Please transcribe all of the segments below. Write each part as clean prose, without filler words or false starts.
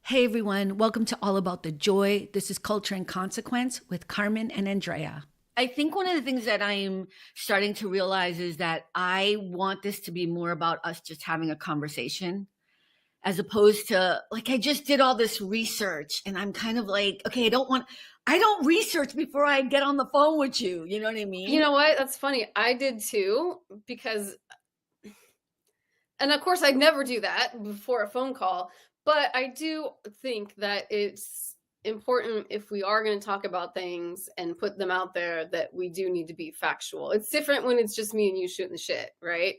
Hey everyone, welcome to All About the Joy. This is Culture and Consequence with Carmen and Andrea. I think one of the things that I'm starting to realize is that I want this to be more about us just having a conversation as opposed to like I just did all this research and I'm kind of like, okay, I don't research before I get on the phone with you. You know what I You mean? know what? That's funny. I did too, because, and of course, I'd never do that before a phone call, but I do think that it's important if we are going to talk about things and put them out there that we do need to be factual. It's different when it's just me and you shooting the shit, right?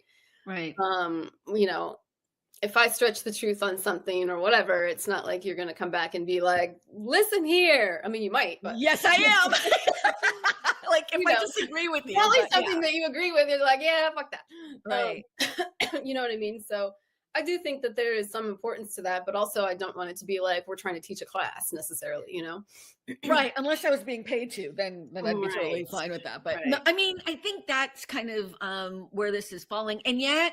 Right. Um, you know, if I stretch the truth on something or whatever, it's not like you're going to come back and be like, listen here. I mean, you might, but Yes, I am. Like if you I know, disagree with you, probably but something that you agree with. You're like, yeah, fuck that. right. You know what I mean? So I do think that there is some importance to that, but also I don't want it to be like we're trying to teach a class necessarily, you know? Right, unless I was being paid to, then I'd be totally Right. fine with that, but no, Right. I mean, I think that's kind of, where this is falling, and yet,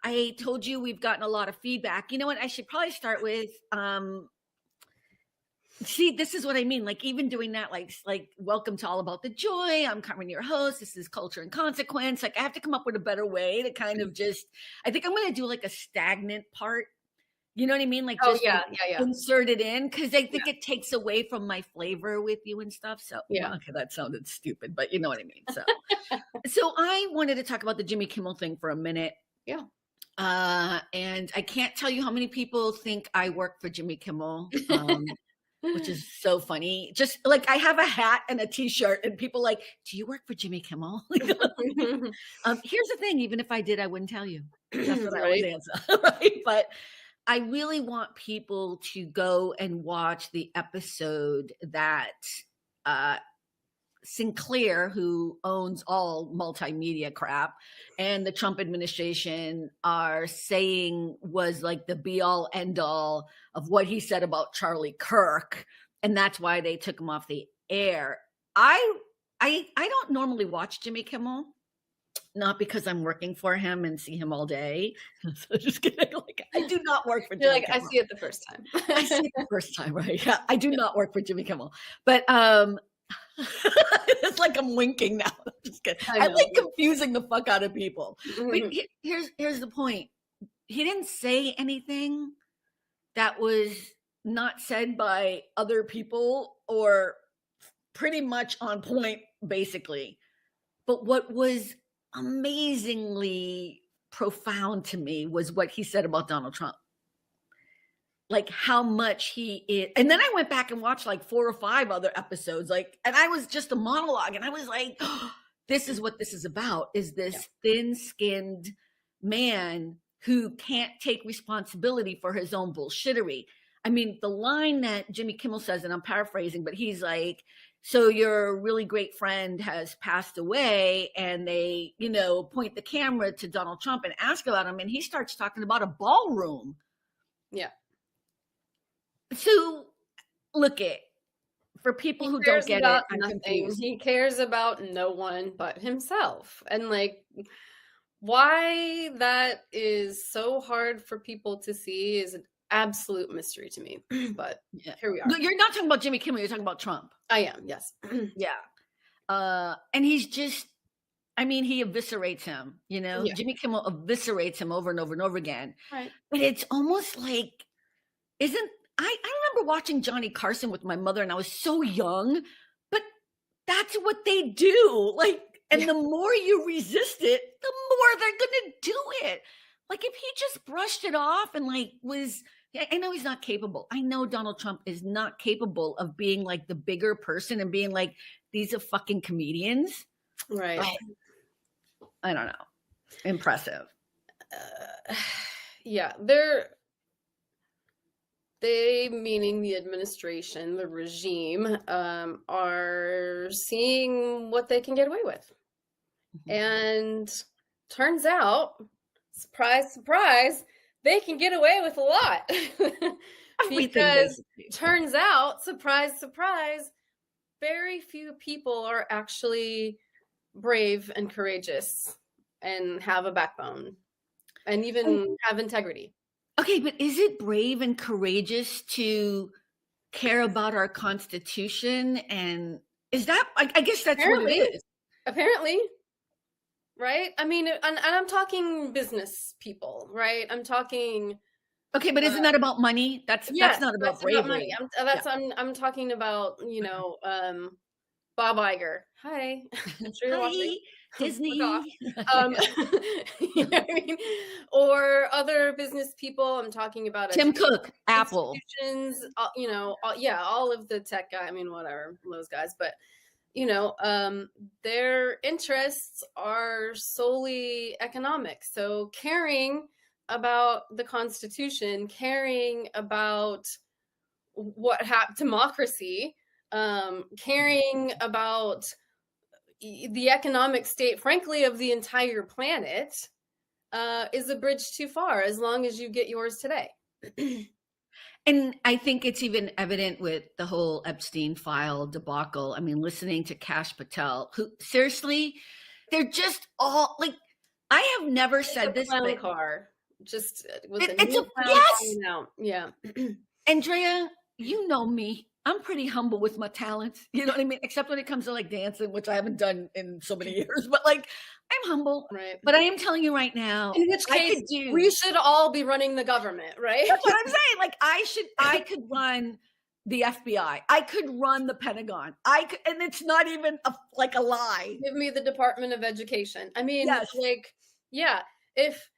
I told you we've gotten a lot of feedback. You know what? I should probably start with, see, this is what I mean, like, even doing that, like, "Welcome to All About the Joy, I'm Carmen, your host, this is Culture and Consequence," like, I have to come up with a better way to kind of just I think I'm gonna do, like, a stagnant part, you know what I mean? Like, Oh just, yeah, like, yeah, yeah. insert it in because I Yeah. think it takes away from my flavor with you and stuff, so Yeah. well, okay, that sounded stupid, but you know what I mean, so I wanted to talk about the Jimmy Kimmel thing for a minute, Yeah. and I can't tell you how many people think I work for Jimmy Kimmel, which is so funny. Just, like, I have a hat and a T-shirt, and people like, "Do you work for Jimmy Kimmel?" Here's the thing, even if I did, I wouldn't tell you. That's what I always Right. answer, right? But I really want people to go and watch the episode that uh, Sinclair, who owns all multimedia crap, and the Trump administration are saying was like the be all end all of what he said about Charlie Kirk, and that's why they took him off the air. I I don't normally watch Jimmy Kimmel, not because I'm working for him and see him all day. So just kidding. Like I do not work for You're Jimmy like, I Kimmel. see it the first time. I see it the first time, right? Yeah, I do not work for Jimmy Kimmel, but it's like I'm winking now. I'm just kidding. I I know. like confusing the fuck out of people. But Mhm. here's the point. He didn't say anything that was not said by other people or pretty much on point, basically. But what was amazingly profound to me was what he said about Donald Trump. Like how much he is. And then I went back and watched like 4 or 5 other episodes, like, and I was just a monologue, and I was like, "Oh, this is what this is about, is Yeah. this thin-skinned man who can't take responsibility for his own bullshittery." I mean, the line that Jimmy Kimmel says, and I'm paraphrasing, but he's like, "So your really great friend has passed away," and they, point the camera to Donald Trump and ask about him, and he starts talking about a ballroom. Yeah. So look it for people He who don't cares get it, about I'm nothing. confused. He cares about no one but himself. And like, why that is so hard for people to see is an absolute mystery to me. But Yeah. here we No, are. you're not talking about Jimmy Kimmel, you're talking about Trump. I am, yes. Yeah. And he's just I mean, he eviscerates him, Yeah. Jimmy Kimmel eviscerates him over and over and over again. Right. But it's almost like isn't I remember watching Johnny Carson with my mother and I was so young, but that's what they do. Like, and Yeah. the more you resist it, the more they're gonna do it. Like if he just brushed it off and like was I know he's not capable. I know Donald Trump is not capable of being like the bigger person and being like, these are fucking comedians. Right. But I don't know. Impressive. Yeah. They, meaning the administration, the regime, are seeing what they can get away with. Mhm. And turns out, surprise, surprise, they can get away with a lot. Everything Because basically. turns out, surprise, surprise, very few people are actually brave and courageous and have a backbone and Oh, even have integrity. Okay, but is it brave and courageous to care about our Constitution? And is that, I guess that's what it Apparently, is. apparently, right? I mean, and I'm talking business people, right? I'm talking, Okay, but isn't that about money? That's yes, not about that's about money. bravery. Yeah. I'm talking about, Bob Iger. Hi, I'm sure you're watching. Hi, Fuck off. Disney. Um, you know what I mean? Or other business people. I'm talking about Tim education Cook, Apple. institutions. Yeah, all of the tech guy. I mean, whatever those guys, but their interests are solely economic. So caring about the Constitution, caring about democracy, caring about the economic state, frankly, of the entire planet, is a bridge too far as long as you get yours today. And I think it's even evident with the whole Epstein file debacle. I mean, listening to Kash Patel, who seriously, they're just all like, I have never said this, but Car, just with it's a yes. Out. Yeah. Andrea, you know me. I'm pretty humble with my talents. You know what I mean? Except when it comes to like dancing, which I haven't done in so many years. But like, I'm humble. Right. But I am telling you right now, in which case we should all be running the government, right? That's what I'm saying. Like, I could run the FBI. I could run the Pentagon. And it's not even like a lie. Give me the Department of Education. I mean, yes. Like, yeah, if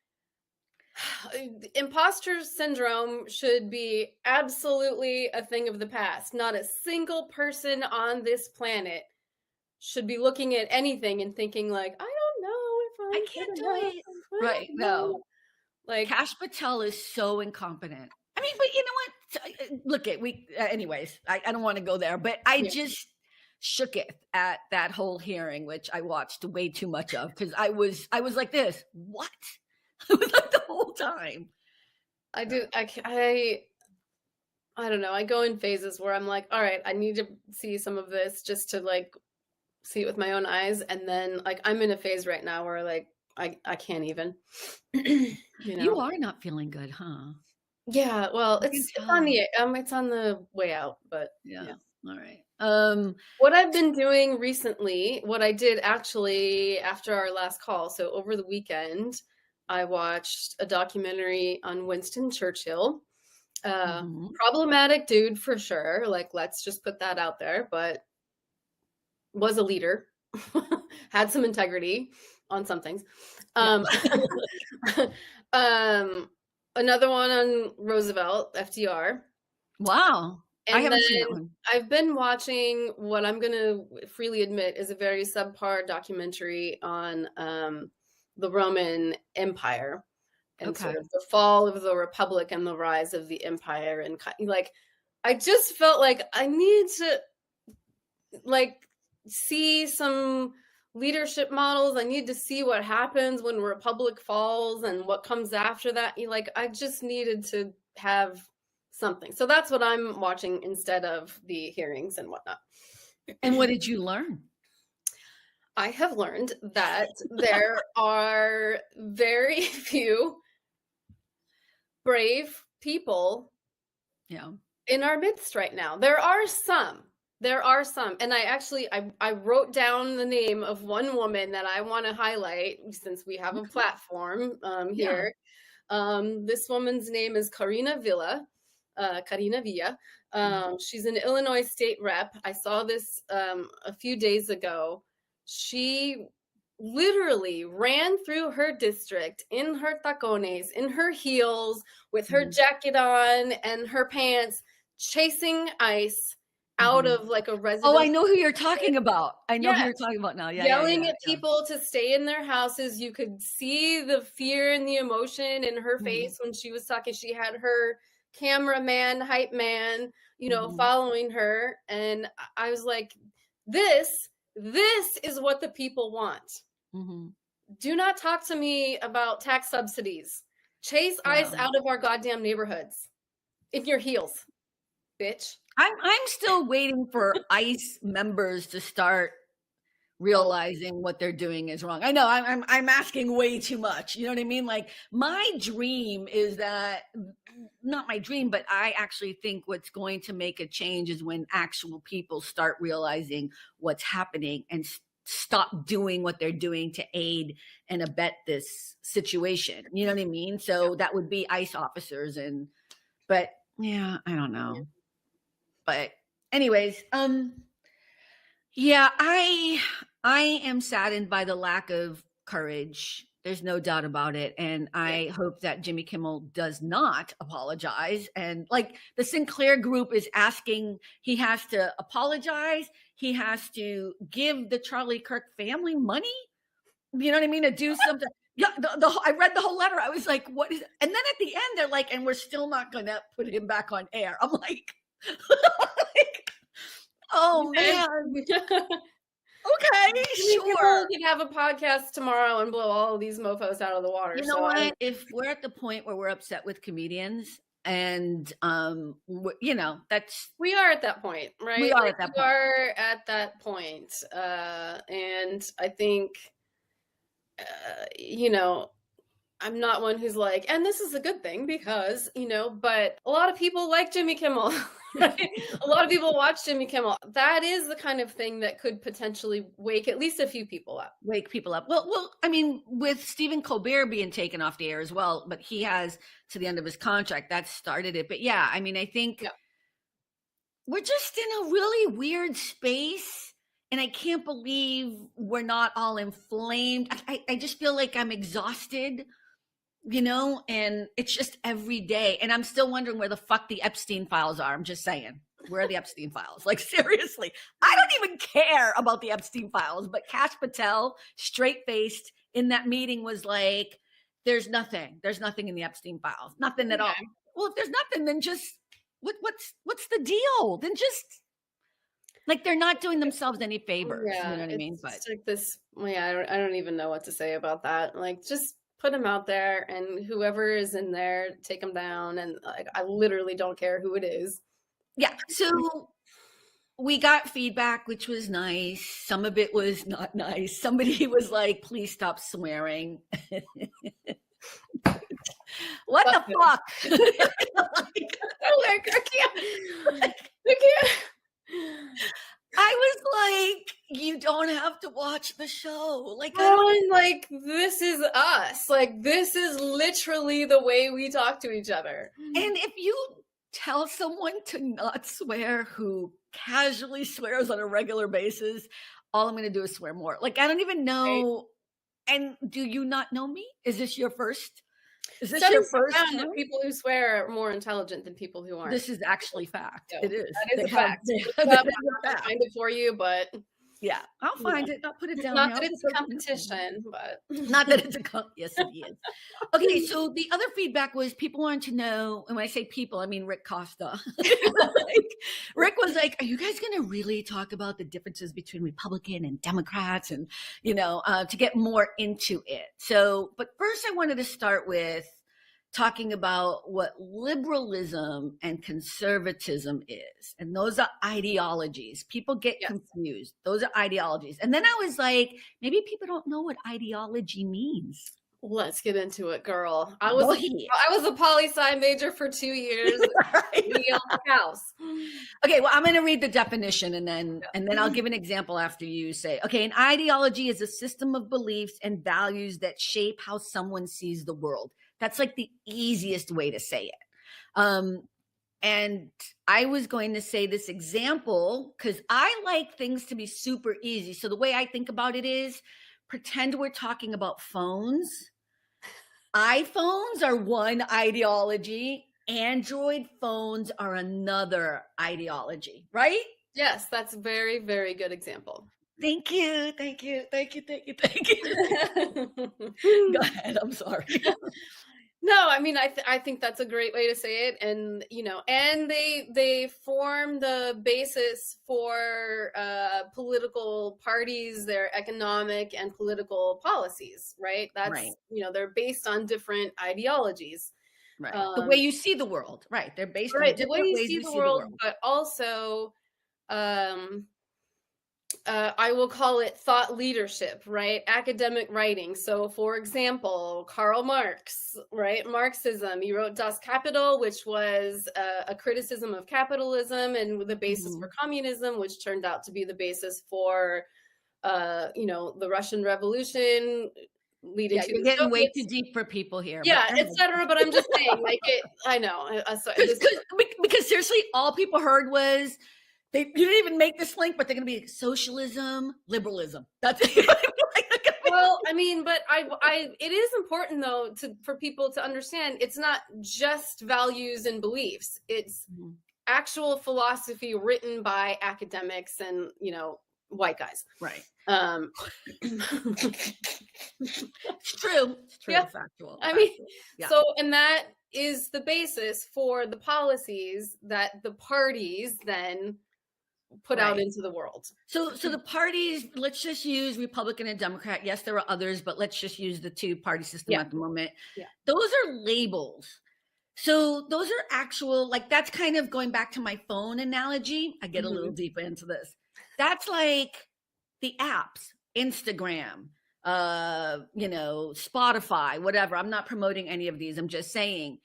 imposter syndrome should be absolutely a thing of the past. Not a single person on this planet should be looking at anything and thinking like, I don't know if I can't do it. Right. No. Like Kash Patel is so incompetent. I mean, but you know what? Look at anyways, I don't want to go there, but I just shook it at that whole hearing, which I watched way too much of because I was like this. What? I was like the whole time. I don't know. I go in phases where I'm like, all right, I need to see some of this just to like see it with my own eyes. And then like, I'm in a phase right now where like, I can't even, You are not feeling good, huh? Yeah. Well, it's on the way out, but yeah. All right. What I've been doing recently, what I did actually after our last call. So over the weekend, I watched a documentary on Winston Churchill. Problematic dude for sure. Like, let's just put that out there, but was a leader, had some integrity on some things. Another one on Roosevelt, FDR. Wow. And I haven't seen that one. I've been watching what I'm going to freely admit is a very subpar documentary on the Roman Empire and sort of the fall of the Republic and the rise of the empire. And like, I just felt like I need to like see some leadership models. I need to see what happens when Republic falls and what comes after that. Like, I just needed to have something. So that's what I'm watching instead of the hearings and whatnot. And what did you learn? I have learned that there are very few brave people in our midst right now. There are some. And I wrote down the name of one woman that I want to highlight since we have a platform here. This woman's name is Karina Villa. She's an Illinois state rep. I saw this a few days ago. She literally ran through her district in her tacones, in her heels, with her jacket on and her pants, chasing ICE out of like a residence. Oh, I know who you're talking about. I know who you're talking about now. Yelling at people to stay in their houses. You could see the fear and the emotion in her face when she was talking. She had her cameraman, hype man, following her. And I was like, this is what the people want. Do not talk to me about tax subsidies. Chase ICE out of our goddamn neighborhoods in your heels, bitch. I'm still waiting for ICE members to start realizing what they're doing is wrong. I know I'm asking way too much. You know what I mean? Like, my dream is that, not my dream, but I actually think what's going to make a change is when actual people start realizing what's happening and stop doing what they're doing to aid and abet this situation. You know what I mean? So that would be ICE officers but yeah, I don't know. But anyways, yeah, I am saddened by the lack of courage. There's no doubt about it. And I hope that Jimmy Kimmel does not apologize. And like, the Sinclair group is asking, he has to apologize. He has to give the Charlie Kirk family money. You know what I mean? To do something. Yeah, I read the whole letter. I was like, what is it? And then at the end, they're like, and we're still not going to put him back on air. I'm like, oh man. Okay, sure. We could have a podcast tomorrow and blow all of these mofos out of the water. You know what? If we're at the point where we're upset with comedians, and you know, we are at that point, right? We are at that point. We are at that point, and I think, you know, I'm not one who's like, and this is a good thing because, you know, but a lot of people like Jimmy Kimmel. Right? A lot of people watch Jimmy Kimmel. That is the kind of thing that could potentially wake at least a few people up. Wake people up. Well, I mean, with Stephen Colbert being taken off the air as well, but he has to the end of his contract. That started it. But yeah, I mean, I think we're just in a really weird space. And I can't believe we're not all inflamed. I just feel like I'm exhausted, you know, and it's just every day. And I'm still wondering where the fuck the Epstein files are. I'm just saying, where are the Epstein files? Like, seriously, I don't even care about the Epstein files. But Kash Patel, straight-faced, in that meeting was like, there's nothing in the Epstein files. Nothing at all. Well, if there's nothing, then just, what's the deal? Then just, like, they're not doing themselves any favors. Yeah, you know what I mean? But it's like this. Yeah, I don't even know what to say about that. Like, just put them out there, and whoever is in there, take them down. And like, I literally don't care who it is. Yeah. So we got feedback, which was nice. Some of it was not nice. Somebody was like, please stop swearing. What the fuck? I can't. I was like, you don't have to watch the show. Like, like, this is us. Like, this is literally the way we talk to each other. And if you tell someone to not swear who casually swears on a regular basis, all I'm going to do is swear more. Like, I don't even know. Right. And do you not know me? Is this your first? Is this your first time? That people who swear are more intelligent than people who aren't. This is actually fact. It is. That is a fact. I'll find it for you, but yeah, I'll find it. I'll put it down. Not that it's a competition, but not that it's a yes, it is. Okay, so the other feedback was people wanted to know, and when I say people, I mean Rick Costa. Like, Rick was like, "Are you guys going to really talk about the differences between Republican and Democrats, and you know, to get more into it?" So, but first, I wanted to start with talking about what liberalism and conservatism is. And those are ideologies. People get confused. Those are ideologies. And then I was like, maybe people don't know what ideology means. Let's get into it, girl. I was a poli-sci major for 2 years. House. Okay, well, I'm going to read the definition and then I'll give an example after you say, okay, an ideology is a system of beliefs and values that shape how someone sees the world. That's like the easiest way to say it. And I was going to say this example because I like things to be super easy. So the way I think about it is, pretend we're talking about phones. iPhones are one ideology. Android phones are another ideology, right? Yes, that's a very, very good example. Thank you. Go ahead. I'm sorry. No, I mean, I think that's a great way to say it. And, you know, and they form the basis for political parties, their economic and political policies, right? That's right. You know, they're based on different ideologies. Right. The way you see the world. Right. They're based on the way you see the world, but also I will call it thought leadership, right? Academic writing. So, for example, Karl Marx, right? Marxism. He wrote Das Kapital, which was a criticism of capitalism and the basis for communism, which turned out to be the basis for, the Russian Revolution leading to You're the getting way too Soviets. deep for people here. Yeah, But etc. But I'm just saying, like I know. because seriously, all people heard was you didn't even make this link, but they're going to be socialism, liberalism. That's it. Well, I mean, but it is important though for people to understand it's not just values and beliefs. It's actual philosophy written by academics and, white guys. Right. It's true. It's true. Yeah. Factual. I mean, so, and that is the basis for the policies that the parties then put out into the world. So the parties, let's just use Republican and Democrat. Yes, there are others, but let's just use the two-party system at the moment. Yeah. Those are labels. So those are actual, like, that's kind of going back to my phone analogy. I get a little deeper into this. That's like the apps, Instagram, Spotify, whatever. I'm not promoting any of these. I'm just saying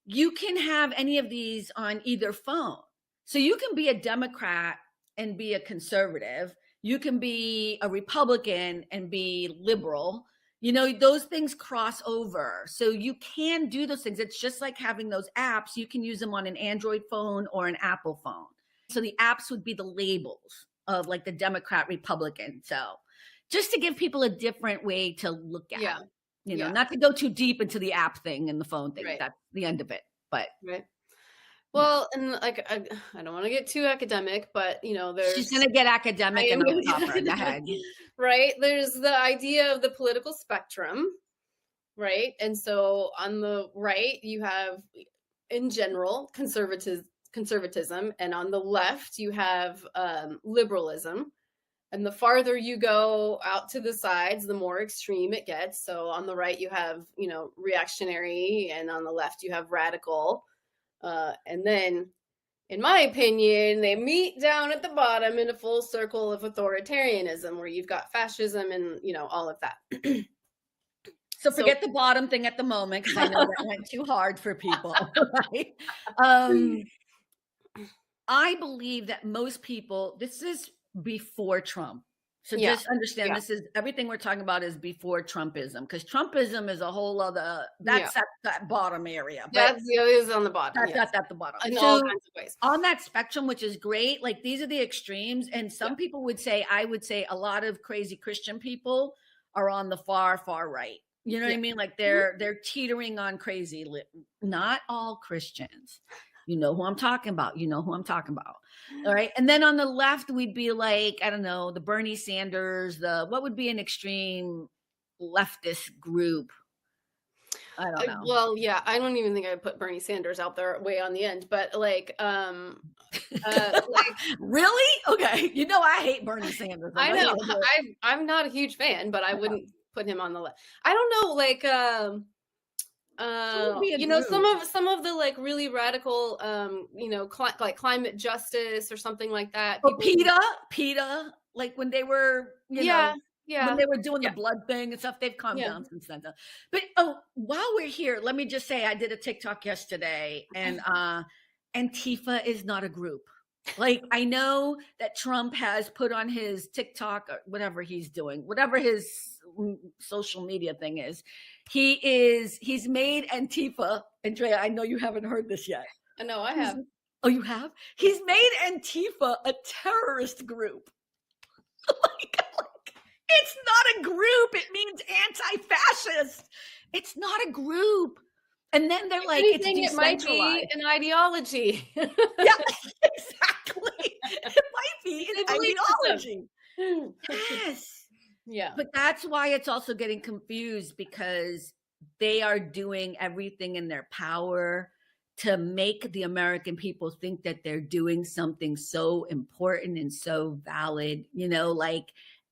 you can have any of these on either phone. So you can be a Democrat and be a conservative. You can be a Republican and be liberal. Those things cross over. So you can do those things. It's just like having those apps. You can use them on an Android phone or an Apple phone. So the apps would be the labels of like the Democrat, Republican. So just to give people a different way to look at it. Not to go too deep into the app thing and the phone thing. Right. That's the end of it. But right. Well, and like I don't want to get too academic, but there's she's gonna get academic and I'll stop her in the head. Right. There's the idea of the political spectrum, right? And so on the right, you have in general conservatism, and on the left, you have liberalism. And the farther you go out to the sides, the more extreme it gets. So on the right, you have, reactionary, and on the left, you have radical. And then, in my opinion, they meet down at the bottom in a full circle of authoritarianism, where you've got fascism and, all of that. So forget the bottom thing at the moment, because I know that went too hard for people. Right? I believe that most people, this is before Trump. So just understand this is everything we're talking about is before Trumpism, because Trumpism is a whole other, that's at that bottom area. That is on the bottom. That's at the bottom. In all kinds of ways. On that spectrum, which is great, like these are the extremes. And some people would say, I would say a lot of crazy Christian people are on the far, far right. You know what I mean? Like they're teetering on crazy. Not all Christians. You know who I'm talking about. All right. And then on the left, we'd be like, I don't know, the Bernie Sanders, what would be an extreme leftist group? I don't know. Well, yeah, I don't even think I would put Bernie Sanders out there way on the end, but like, really? Okay. I hate Bernie Sanders. I know. I'm not a huge fan, but I wouldn't put him on the left. I don't know, like, some of the like really radical like climate justice or something like that. PETA, like when they were when they were doing the blood thing and stuff, they've calmed down since then. But while we're here, let me just say I did a TikTok yesterday, and Antifa is not a group. Like, I know that Trump has put on his TikTok or whatever he's doing, whatever his social media thing is, he's made Antifa. Andrea, I know you haven't heard this yet. I know I have. Oh, you have? He's made Antifa a terrorist group. like, it's not a group. It means anti-fascist. It's not a group. And then they're like, it's it might be an ideology. Yeah, exactly. It might be an ideology. Yes. Yeah. But that's why it's also getting confused, because they are doing everything in their power to make the American people think that they're doing something so important and so valid,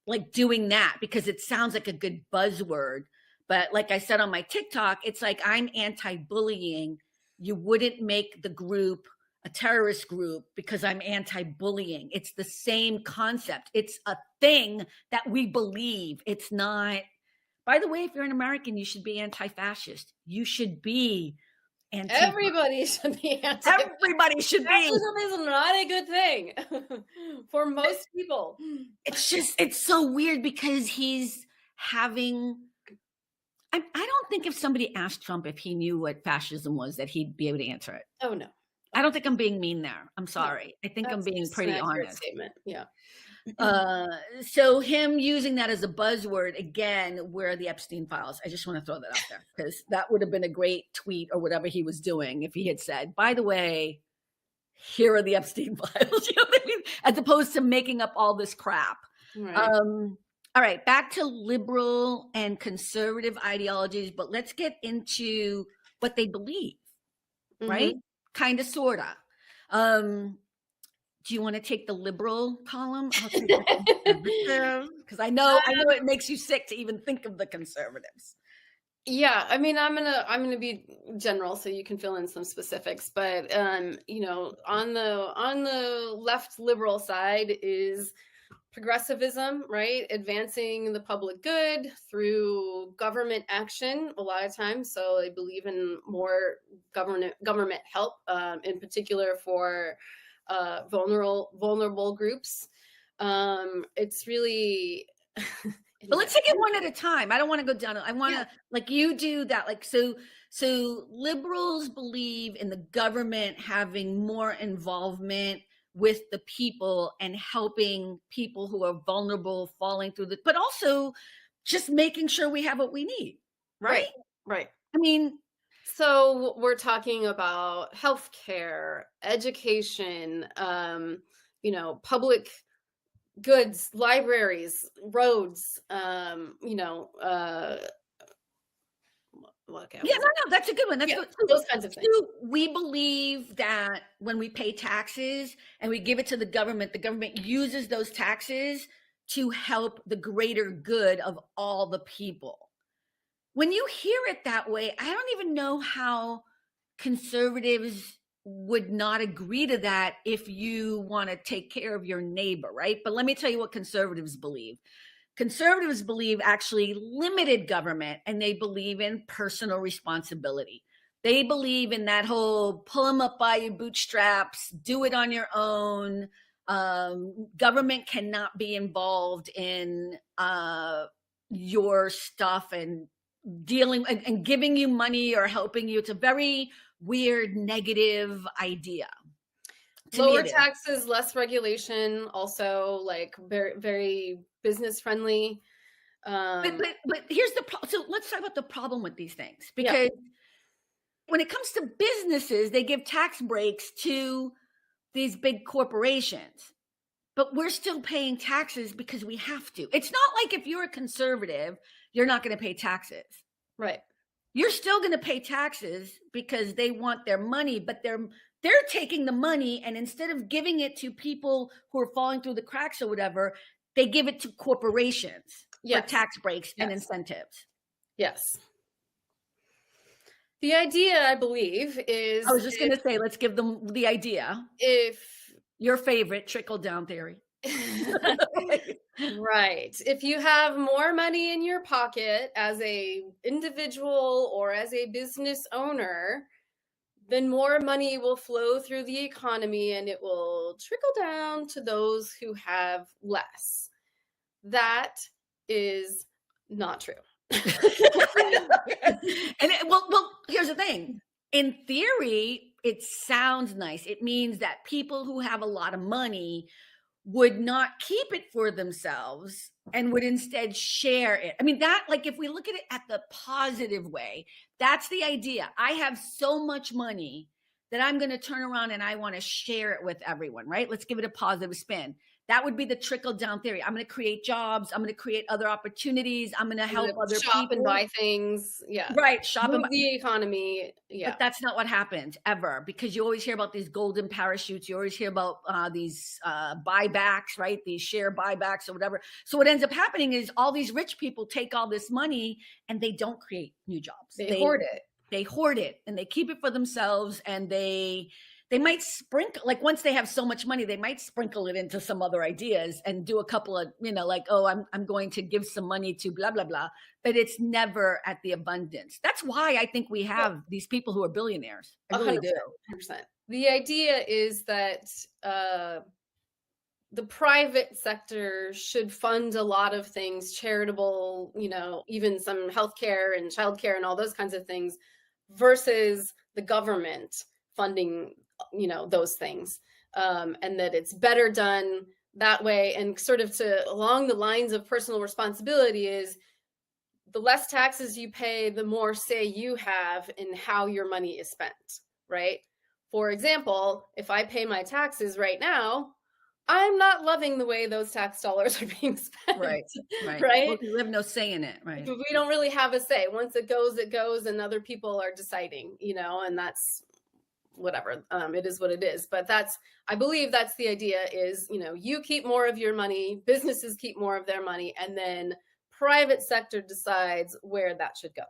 like doing that, because it sounds like a good buzzword. But like I said on my TikTok, it's like, I'm anti-bullying. You wouldn't make the group a terrorist group because I'm anti-bullying. It's the same concept. It's a thing that we believe. It's not, by the way, if you're an American, you should be anti-fascist. You should be Everybody should be anti-fascist. Everybody should be. Fascism is not a good thing for most people. It's so weird because he's having, I don't think if somebody asked Trump if he knew what fascism was, that he'd be able to answer it. Oh, no. I don't think I'm being mean there. I'm sorry. I think I'm being pretty honest. Statement. Yeah. So him using that as a buzzword, again, where are the Epstein files? I just want to throw that out there because that would have been a great tweet or whatever he was doing if he had said, by the way, here are the Epstein files, you know what I mean? As opposed to making up all this crap. Right. All right, back to liberal and conservative ideologies, but let's get into what they believe, right? Kind of, sort of. Do you want to take the liberal column? Because I know it makes you sick to even think of the conservatives. Yeah, I mean, I'm gonna be general, so you can fill in some specifics. But you know, on the left liberal side is progressivism, right? Advancing the public good through government action a lot of times. So they believe in more government help, in particular for vulnerable groups. It's really but let's take it one at a time. I don't want to go down. I want to like you do that. Like, so liberals believe in the government having more involvement with the people and helping people who are vulnerable, falling through but also just making sure we have what we need. Right. I mean, so we're talking about healthcare, education, you know, public goods, libraries, roads, you know, that's a good one. That's good. Those kinds of things. We believe that when we pay taxes and we give it to the government uses those taxes to help the greater good of all the people. When you hear it that way, I don't even know how conservatives would not agree to that if you want to take care of your neighbor, right? But let me tell you what conservatives believe. Conservatives believe actually limited government, and they believe in personal responsibility. They believe in that whole pull them up by your bootstraps, do it on your own. Government cannot be involved in your stuff and dealing and giving you money or helping you. It's a very weird, negative idea. Lower taxes, less regulation, also like very, very business friendly. But here's the problem. So let's talk about the problem with these things, because when it comes to businesses, they give tax breaks to these big corporations, but we're still paying taxes because we have to. It's not like if you're a conservative, you're not going to pay taxes. Right. You're still going to pay taxes because they want their money, but they're taking the money, and instead of giving it to people who are falling through the cracks or whatever, they give it to corporations for tax breaks and incentives. Yes. The idea, I believe, is... I was just going to say, let's give them the idea. If... Your favorite trickle-down theory. Right. If you have more money in your pocket as a individual or as a business owner, then more money will flow through the economy and it will trickle down to those who have less. That is not true. And well, here's the thing. In theory, it sounds nice. It means that people who have a lot of money would not keep it for themselves and would instead share it. I mean, that, like, if we look at it at the positive way, that's the idea. I have so much money that I'm going to turn around and I want to share it with everyone, right? Let's give it a positive spin. That would be the trickle-down theory. I'm going to create jobs. I'm going to create other opportunities. I'm going to help other people. Shop and buy things. Yeah. Right. Shop and buy the economy. Yeah. But that's not what happens ever, because you always hear about these golden parachutes. You always hear about these buybacks, right? These share buybacks or whatever. So what ends up happening is all these rich people take all this money and they don't create new jobs. They hoard it. They hoard it and they keep it for themselves, and they they might sprinkle, like once they have so much money, they might sprinkle it into some other ideas and do a couple of, like, oh, I'm going to give some money to blah, blah, blah. But it's never at the abundance. That's why I think we have these people who are billionaires. I really 100%, do. 100%. The idea is that the private sector should fund a lot of things, charitable, even some healthcare and childcare and all those kinds of things, versus the government funding, those things. And that it's better done that way. And sort of along the lines of personal responsibility is the less taxes you pay, the more say you have in how your money is spent, right? For example, if I pay my taxes right now, I'm not loving the way those tax dollars are being spent. Right. Right. Well, you have no say in it. Right. We don't really have a say. Once it goes, and other people are deciding, and that's whatever. It is what it is. But I believe that's the idea is, you keep more of your money, businesses keep more of their money, and then private sector decides where that should go.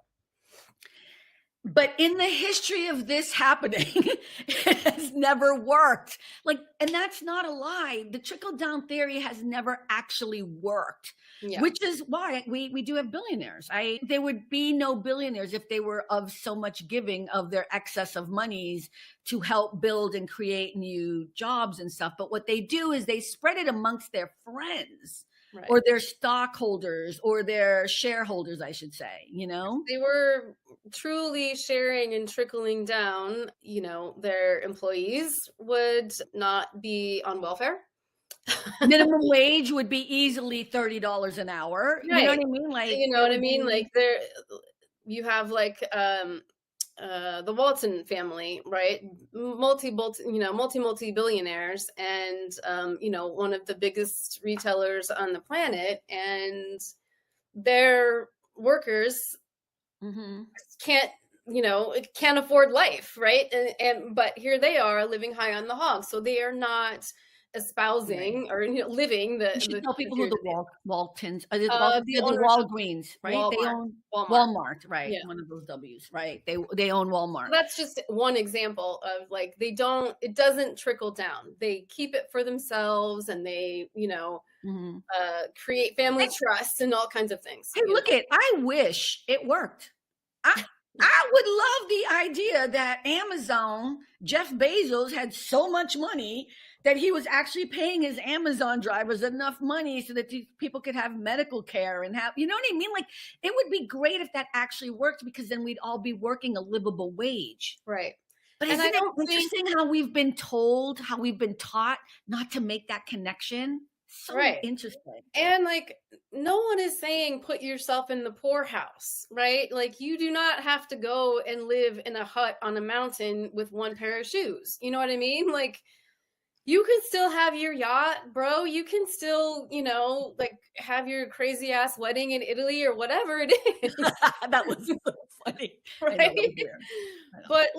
But in the history of this happening, it has never worked. And that's not a lie. The trickle-down theory has never actually worked, which is why we do have billionaires. There would be no billionaires if they were of so much giving of their excess of monies to help build and create new jobs and stuff. But what they do is they spread it amongst their friends. Right. Or their stockholders or their shareholders, I should say, They were truly sharing and trickling down, their employees would not be on welfare. Minimum wage would be easily $30 an hour. Right. You know what I mean? You have the Walton family, right? Multi-billionaires, and one of the biggest retailers on the planet, and their workers can't afford life, right? But here they are living high on the hog, so they are not espousing or living the. You should tell people who the Waltons, the Walgreens, right? Walmart. They own Walmart, right? Yeah. One of those W's, right? They own Walmart. That's just one example of it doesn't trickle down. They keep it for themselves, and they create family trust and all kinds of things. Hey, I wish it worked. I would love the idea that Amazon, Jeff Bezos, had so much money that he was actually paying his Amazon drivers enough money so that these people could have medical care and have, you know what I mean? It would be great if that actually worked, because then we'd all be working a livable wage. Right. But isn't it interesting how we've been taught not to make that connection? So interesting. And no one is saying put yourself in the poorhouse, right? You do not have to go and live in a hut on a mountain with one pair of shoes. You know what I mean? You can still have your yacht, bro. You can still, have your crazy ass wedding in Italy or whatever it is. That was so funny. Right? But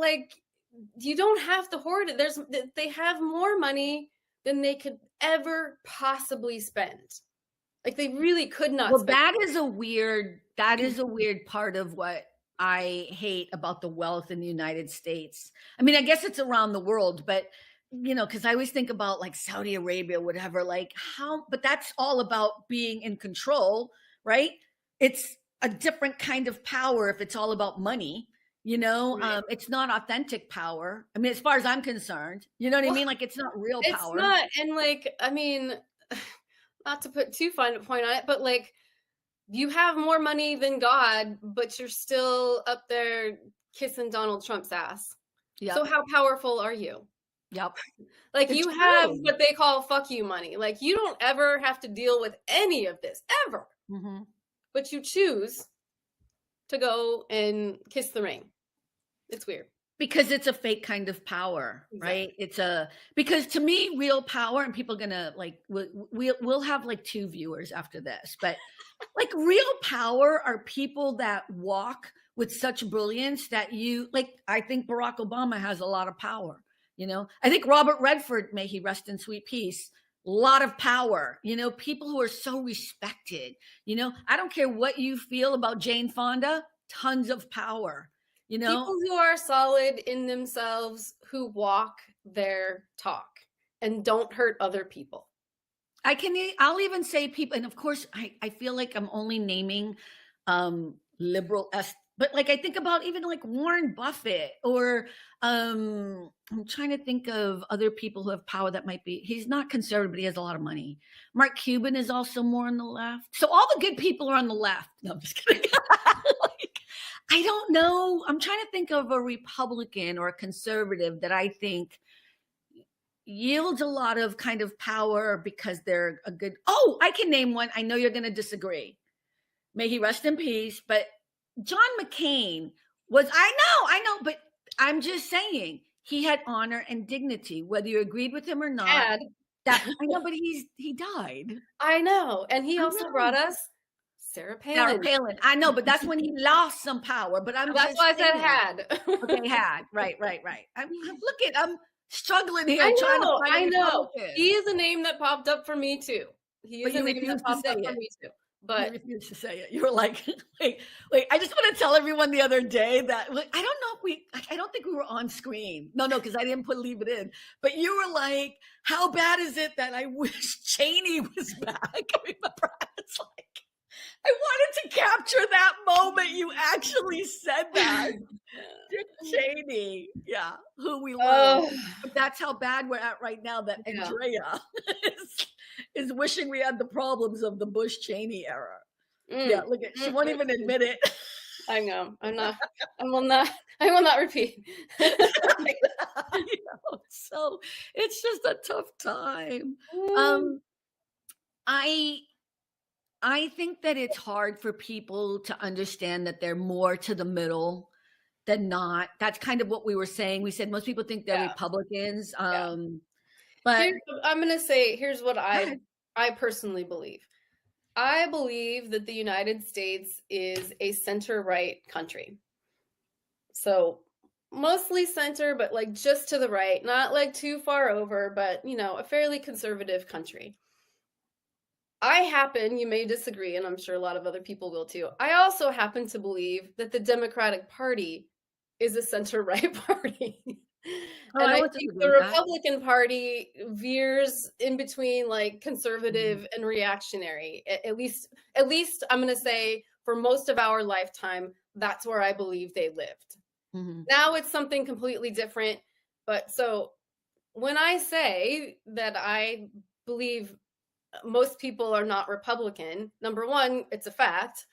you don't have to hoard it. They have more money than they could ever possibly spend. They really could not. Well, that is a weird part of what I hate about the wealth in the United States. I mean, I guess it's around the world, but because I always think about Saudi Arabia, whatever, but that's all about being in control, right? It's a different kind of power if it's all about money. Right. It's not authentic power. I mean, as far as I'm concerned, you know what I mean? It's not real power. It's not. And not to put too fine a point on it, but you have more money than God, but you're still up there kissing Donald Trump's ass. Yep. So how powerful are you? Yep. You have what they call fuck you money. You don't ever have to deal with any of this ever. Mm-hmm. But you choose to go and kiss the ring. It's weird. Because it's a fake kind of power, right? Because to me, real power, and people are gonna we'll have 2 viewers after this, but real power are people that walk with such brilliance that I think Barack Obama has a lot of power. I think Robert Redford, may he rest in sweet peace, a lot of power, people who are so respected, I don't care what you feel about Jane Fonda, tons of power. you know? People who are solid in themselves, who walk their talk and don't hurt other people. I'll even say people, and of course, I feel like I'm only naming liberal, but like I think about even like Warren Buffett or I'm trying to think of other people who have power that might be, he's not conservative, but he has a lot of money. Mark Cuban is also more on the left. So all the good people are on the left. No, I'm just kidding. Like, I don't know. I'm trying to think of a Republican or a conservative that I think yields a lot of kind of power because they're a good. Oh, I can name one. I know you're going to disagree. May he rest in peace. But John McCain was, I know, but I'm just saying he had honor and dignity, whether you agreed with him or not. Had. That I know, but he died. I know. And he also brought us Sarah Palin. I know, but that's when he lost some power. But That's why I said had. Okay, had. Right. I'm struggling here. I trying to find I know. Republican. He is a name that popped up for me too. He is But a you name that refuse to popped up say for it. me too. But You refused to say it. You were like, wait. I just want to tell everyone the other day that like, I don't think we were on screen. No, because I didn't leave it in. But you were like, how bad is it that I wish Cheney was back? I remember it's like, I wanted to capture that moment. You actually said that. Dick Cheney. Yeah, who we love. But that's how bad we're at right now that Andrea is wishing we had the problems of the Bush-Cheney era. Yeah, look at, she won't even admit it. I know. I will not repeat. So it's just a tough time. I think that it's hard for people to understand that they're more to the middle than not. That's kind of what we were saying. We said most people think they're Republicans. But I'm going to say, here's what I personally believe. I believe that the United States is a center-right country. So mostly center, but like just to the right, not like too far over, but a fairly conservative country. You may disagree, and I'm sure a lot of other people will too. I also happen to believe that the Democratic Party is a center-right party. And I think the Republican Party veers in between like conservative and reactionary. At least I'm going to say for most of our lifetime, that's where I believe they lived. Now it's something completely different. But so when I say that I believe most people are not Republican, number one, it's a fact,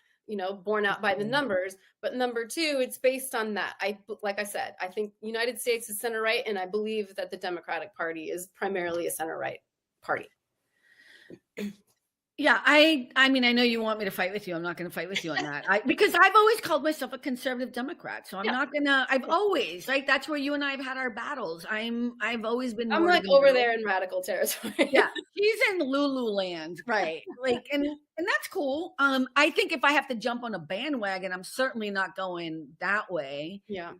borne out by the numbers. But number two, it's based on that. Like I said, I think United States is center right, and I believe that the Democratic Party is primarily a center right party. Yeah, I mean, I know you want me to fight with you. I'm not going to fight with you on that. Because I've always called myself a conservative Democrat. So I'm not going to, I've always, right? That's where you and I have had our battles. I've always been. I'm like over there in radical territory. Yeah. She's in Lululand. Right. Like, and that's cool. I think if I have to jump on a bandwagon, I'm certainly not going that way. Yeah.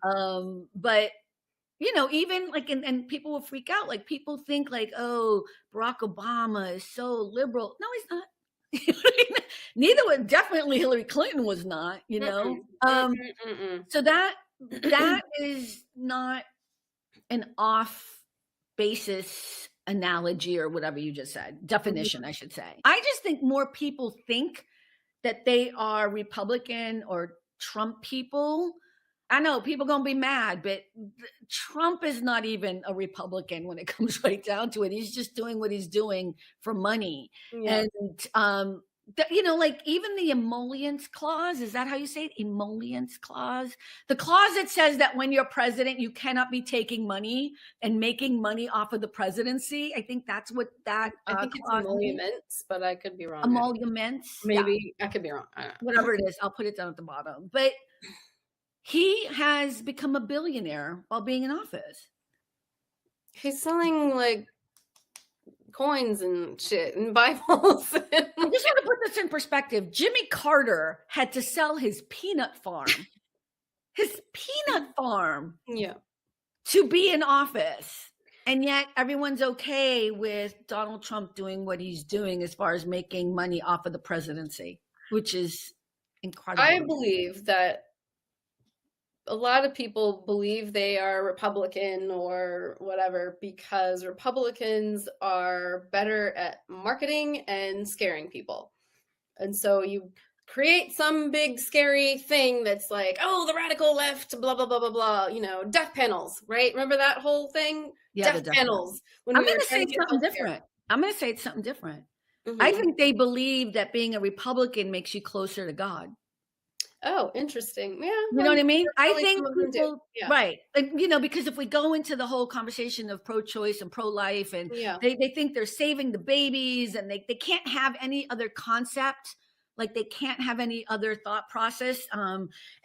But even like, and people will freak out. Like people think like, oh, Barack Obama is so liberal. No, he's not. Neither was definitely Hillary Clinton was not, So that is not an off basis analogy or whatever you just said, definition, I should say. I just think more people think that they are Republican or Trump people. I know people going to be mad, but Trump is not even a Republican when it comes right down to it. He's just doing what he's doing for money. Yeah. And, like even the emollients clause, is that how you say it? Emollients clause? The clause that says that when you're president, you cannot be taking money and making money off of the presidency. I think that's what that I think it's emoluments, but I could be wrong. Emoluments? Maybe I could be wrong. I don't know. Whatever it is, I'll put it down at the bottom. But he has become a billionaire while being in office. He's selling like coins and shit and Bibles. I just want to put this in perspective. Jimmy Carter had to sell his peanut farm. Yeah. To be in office. And yet everyone's okay with Donald Trump doing what he's doing as far as making money off of the presidency, which is incredible. I believe that a lot of people believe they are Republican or whatever because Republicans are better at marketing and scaring people. And so you create some big scary thing that's like, oh, the radical left, blah, blah, blah, blah, blah, death panels, right? Remember that whole thing? Yeah, the Death death panel. panels when I'm we going were to trying say to get something healthcare. different. I'm going to say it's something different. I Mhm. think they believe that being a Republican makes you closer to God. Oh, interesting. Yeah, You know what I mean? I probably think some of them do. people, Yeah. right. And, because if we go into the whole conversation of pro-choice and pro-life, and Yeah. they think they're saving the babies, and they can't have any other concept, like they can't have any other thought process.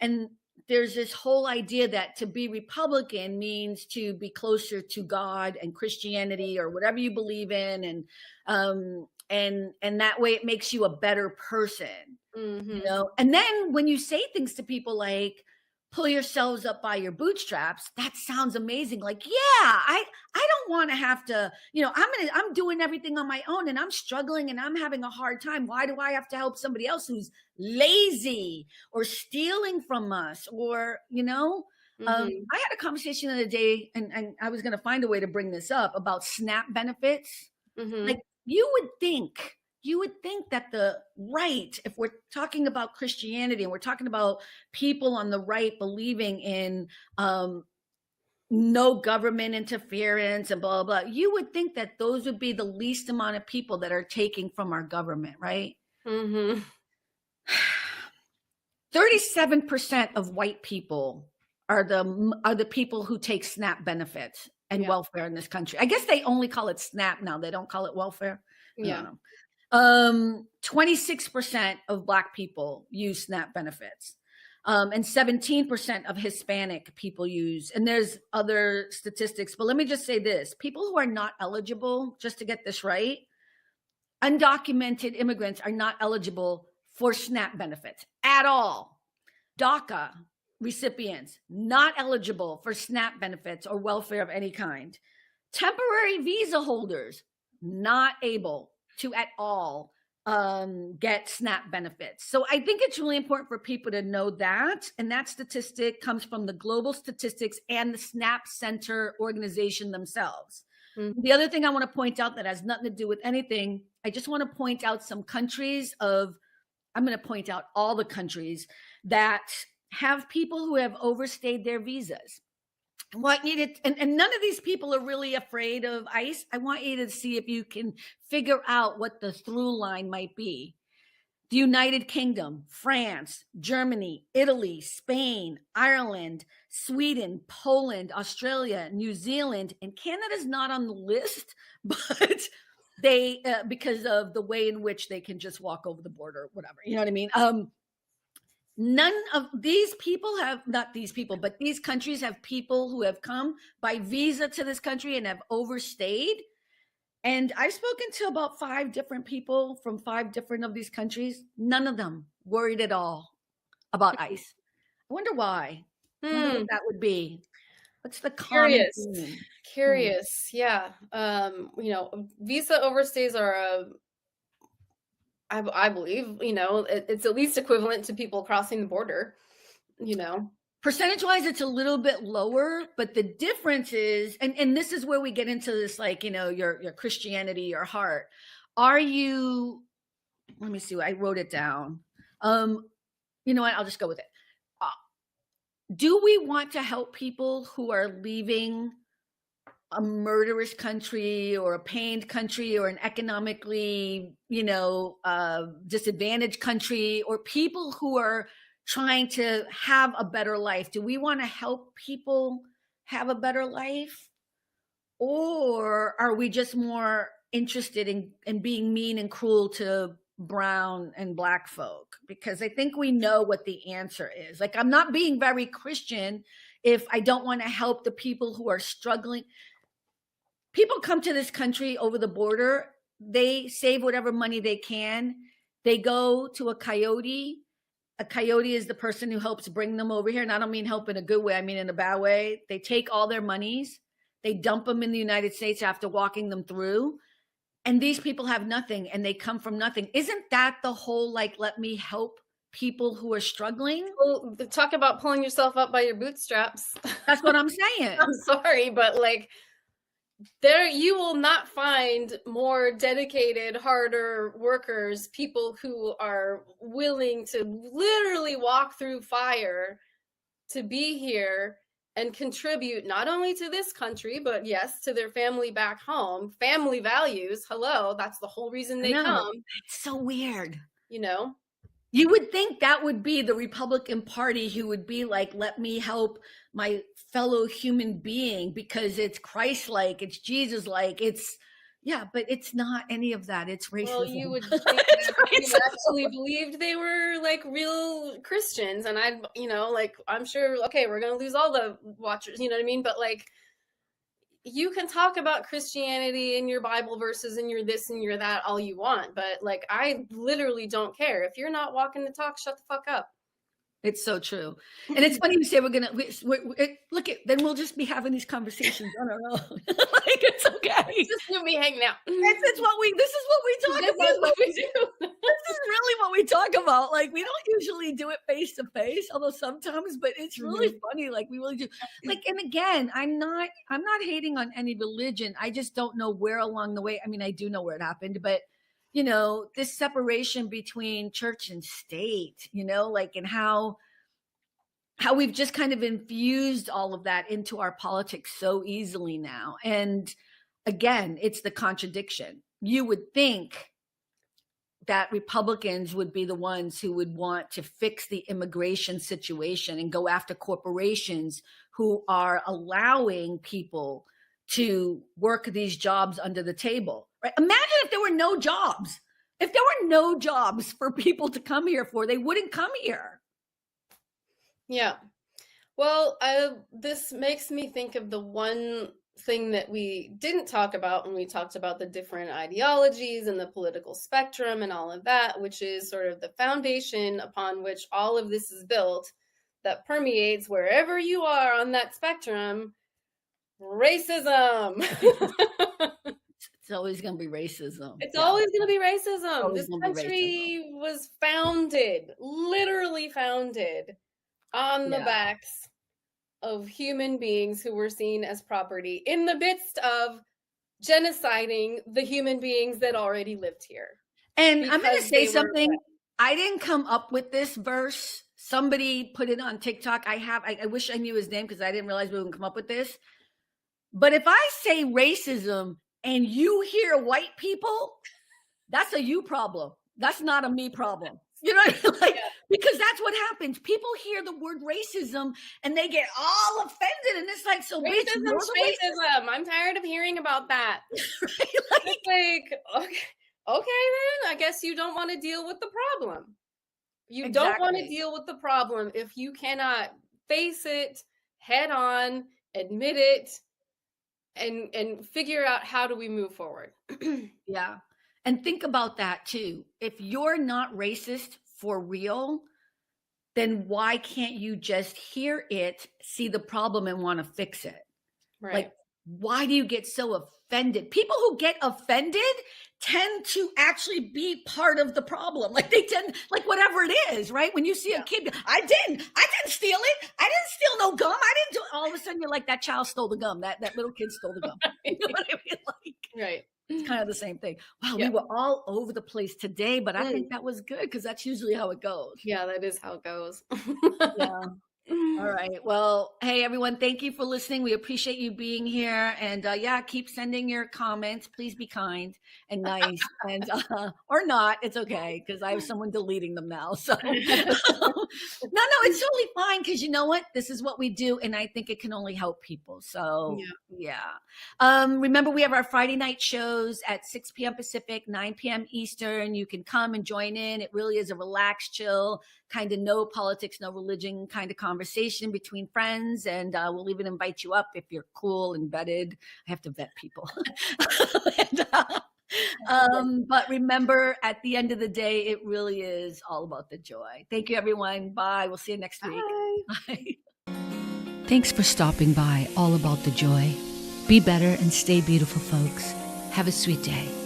And there's this whole idea that to be Republican means to be closer to God and Christianity or whatever you believe in. And that way it makes you a better person. Mhm. And then when you say things to people like pull yourselves up by your bootstraps, that sounds amazing. Like, yeah, I don't want to have to, I'm doing everything on my own, and I'm struggling and I'm having a hard time. Why do I have to help somebody else who's lazy or stealing from us? Or Mhm. I had a conversation the other day, and I was going to find a way to bring this up about SNAP benefits. Like, Mhm. you would think that the right, if we're talking about Christianity and we're talking about people on the right believing in no government interference and blah, blah, blah, you would think that those would be the least amount of people that are taking from our government, right? Mhm. 37% of white people are the people who take SNAP benefits and Yeah. welfare in this country. I guess they only call it SNAP now. They don't call it welfare. I don't Yeah. know. 26% of Black people use SNAP benefits. And 17% of Hispanic people use, and there's other statistics, but let me just say this: people who are not eligible, just to get this right, undocumented immigrants are not eligible for SNAP benefits at all. DACA recipients not eligible for SNAP benefits or welfare of any kind. Temporary visa holders not able to at all get SNAP benefits. So I think it's really important for people to know that. And that statistic comes from the global statistics and the SNAP Center organization themselves. Mhm. The other thing I want to point out that has nothing to do with anything, I just want to point out some countries I'm going to point out all the countries that have people who have overstayed their visas. I want you to, and none of these people are really afraid of ICE. I want you to see if you can figure out what the through line might be. The United Kingdom, France, Germany, Italy, Spain, Ireland, Sweden, Poland, Australia, New Zealand, and Canada's not on the list, but they, because of the way in which they can just walk over the border, whatever, you know what I mean? None of these people have, not these people, but these countries have people who have come by visa to this country and have overstayed. And I've spoken to about 5 different people from 5 different of these countries. None of them worried at all about ICE. I wonder why. I wonder what Hmm. that would be. What's the common Curious. theme? Curious. Yeah. Visa overstays are I believe, it's at least equivalent to people crossing the border, you know. Percentage wise, it's a little bit lower, but the difference is, and this is where we get into this, like, your Christianity, your heart. Are you, let me see, I wrote it down. You know what? I'll just go with it. Uh, do we want to help people who are leaving a murderous country or a pained country or an economically, disadvantaged country, or people who are trying to have a better life? Do we want to help people have a better life? Or are we just more interested in being mean and cruel to brown and Black folk? Because I think we know what the answer is. Like, I'm not being very Christian if I don't want to help the people who are struggling. People come to this country over the border, they save whatever money they can, they go to a coyote. A coyote is the person who helps bring them over here, and I don't mean help in a good way, I mean in a bad way. They take all their monies, they dump them in the United States after walking them through, and these people have nothing and they come from nothing. Isn't that the whole, like, let me help people who are struggling. Well, talk about pulling yourself up by your bootstraps. That's what I'm saying. I'm sorry, but like, there you will not find more dedicated, harder workers, people who are willing to literally walk through fire to be here and contribute not only to this country, but yes, to their family back home. Family values. Hello, that's the whole reason they come. It's so weird. You know? You would think that would be the Republican Party who would be like, let me help my fellow human being because it's Christ-like, it's Jesus-like, it's, yeah, but it's not any of that. It's racism. Well, you would think that you actually believed they were like real Christians. And I'd, you know, like, I'm sure, okay, we're going to lose all the watchers, you know what I mean? But like, you can talk about Christianity and your Bible verses and your this and your that all you want, but like, I literally don't care. If you're not walking the talk, shut the fuck up. It's so true. And it's funny you say we're look at, then we'll just be having these conversations on our own. Like, it's okay. It's just gonna be hanging out. This is what we talk about. This is what we do. This is really what we talk about. Like, we don't usually do it face to face, although sometimes, but it's really funny. Like, we really do. Like, and again, I'm not hating on any religion. I just don't know where along the way. I mean, I do know where it happened, but you know, this separation between church and state, you know, like, and how we've just kind of infused all of that into our politics so easily now. And again, it's the contradiction. You would think that Republicans would be the ones who would want to fix the immigration situation and go after corporations who are allowing people to work these jobs under the table, right? Imagine if there were no jobs. If there were no jobs for people to come here for, they wouldn't come here. Yeah. Well, this makes me think of the one thing that we didn't talk about when we talked about the different ideologies and the political spectrum and all of that, which is sort of the foundation upon which all of this is built that permeates wherever you are on that spectrum. Racism. It's always going to be racism. It's always going to be racism. This country was founded, literally founded, on the backs of human beings who were seen as property in the midst of genociding the human beings that already lived here. And I'm going to say something. I didn't come up with this verse. Somebody put it on TikTok. I wish I knew his name because I didn't realize we would come up with this. But if I say racism and you hear white people, that's a you problem. That's not a me problem. You know what I mean? Like, because that's what happens. People hear the word racism and they get all offended. And it's like, so racism, racism. I'm tired of hearing about that. Right? It's like, okay, then I guess you don't want to deal with the problem. You don't want to deal with the problem if you cannot face it head on, admit it, and figure out how do we move forward. Yeah. And think about that too. If you're not racist for real, then why can't you just hear it, see the problem, and want to fix it? Right. Like, why do you get so offended? People who get offended tend to actually be part of the problem. Like, they tend, like, whatever it is, right? When you see a kid, I didn't steal it. I didn't steal no gum. I didn't do. All of a sudden, you're like, that child stole the gum. That little kid stole the gum. You know what I mean? Like, right. It's kind of the same thing. Wow, we were all over the place today, but I think that was good because that's usually how it goes. Yeah, that is how it goes. Yeah. All right. Well, hey, everyone, thank you for listening. We appreciate you being here. And keep sending your comments. Please be kind and nice. And or not. It's okay because I have someone deleting them now. So no, it's totally fine because you know what? This is what we do. And I think it can only help people. So remember, we have our Friday night shows at 6 p.m. Pacific, 9 p.m. Eastern. You can come and join in. It really is a relaxed, chill, kind of no politics, no religion kind of conversation between friends. And we'll even invite you up if you're cool and vetted. I have to vet people. But remember, at the end of the day, it really is all about the joy. Thank you, everyone. Bye. We'll see you next week. Bye. Thanks for stopping by All About the Joy. Be better and stay beautiful, folks. Have a sweet day.